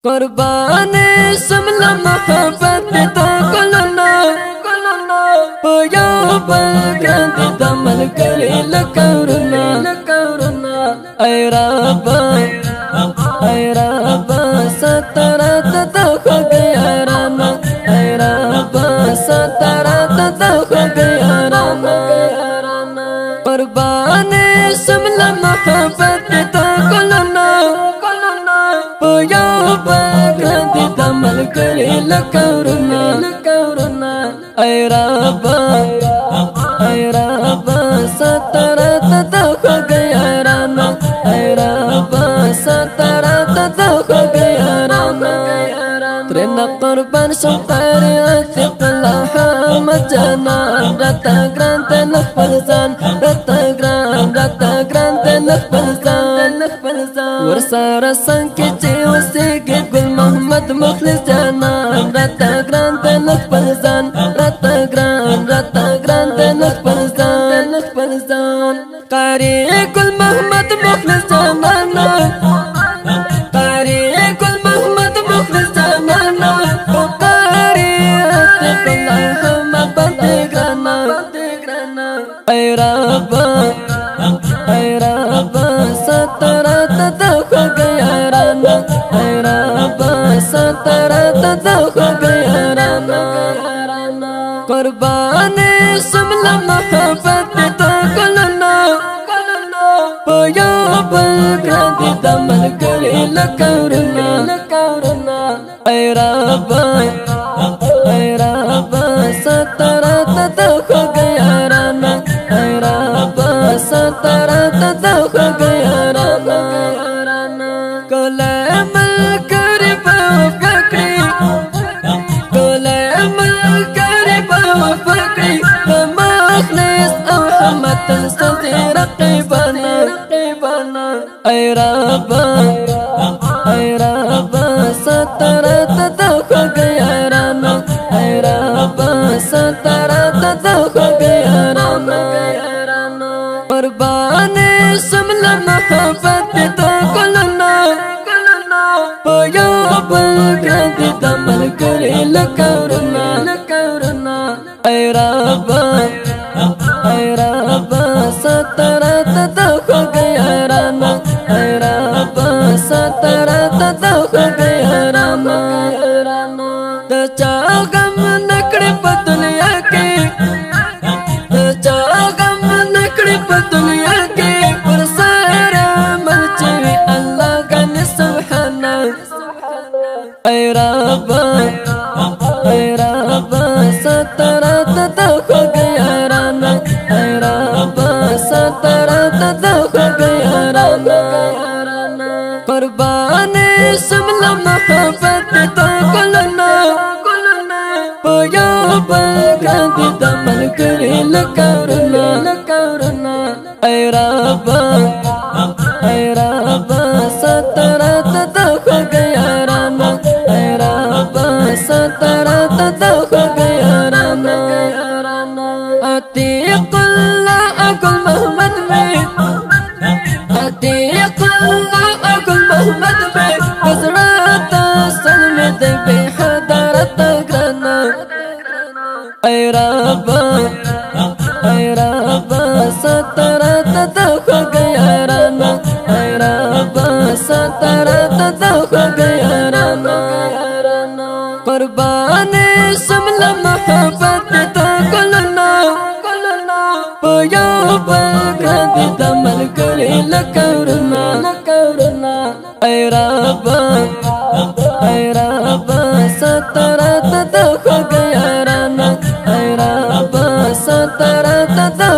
قربان سملا محبت تا کلنا پیا بلگان دی دمل کری لکورنا ای رابا سترات تا خگیارانا ای رابا سترات تا خگیارانا قربان سملا محبت تا کلنا پیا بلگان دی دمل کری لکورنا ای رابا سترات تا خگیارانا ای رابا سترات تا خگیارانا ترنا قربان سمتاری عتق الحامد جنان رتا گرانت نخفلزان رتا گرانت نخفلزان ورسارا سنکی چی وسیگی گل محمد مخلص جنان رتا گرانت نخفلزان رتا گرانت نخفلزان قاری گل محمد مخلص جنان قاری گل محمد مخلص جنان قاری عتق الحامد بندگرانا ای رابا سترات تا خگیارانا ای رابا سترات تا خگیارانا قربان سملا محبت تا کلنا پیا بلگان دی دمل کری لکورنا ای رابا سترات تا خگیارانا ای رابا سترات تا خگیارانا کلام الکریم فکری کلام الکریم فکری مخلص او حمد تنسطی رقیبانا ای رابا سترات تا خگیارانا ای رابا سترات تا خگیارانا قربان سملا محبت تا کلنا پیا بلگان دی دمل کری لکورنا ای رابا سترات تا خگیارانا ای رابا سترات تا خگیارانا دا چا غم نکڑی پا دنیا کی دا چا غم نکڑی پا دنیا کی پر سارا مرچوی اللہ گانی سبحانا ای رابا سترات تا خگیارانا ای رابا سترات تا خگیارانا قربان سملا محبت تا کلنا پیا بلگان دی دمل کری لکورنا ای رابا سترات تا خگیارانا ای رابا سترات تا خگیارانا عتیق اللہ اکل محمد میں عتیق اللہ اکل محمد میں حضرت سلم دی بے حضرت گرانا ای رابا سترات تا خگیارانا ای رابا سترات تا خگیارانا قربان سملا محبت تا کلنا پیا بلگان دی دمل کری لکورنا ای رابا سترات تا خگیارانا ای رابا سترات تا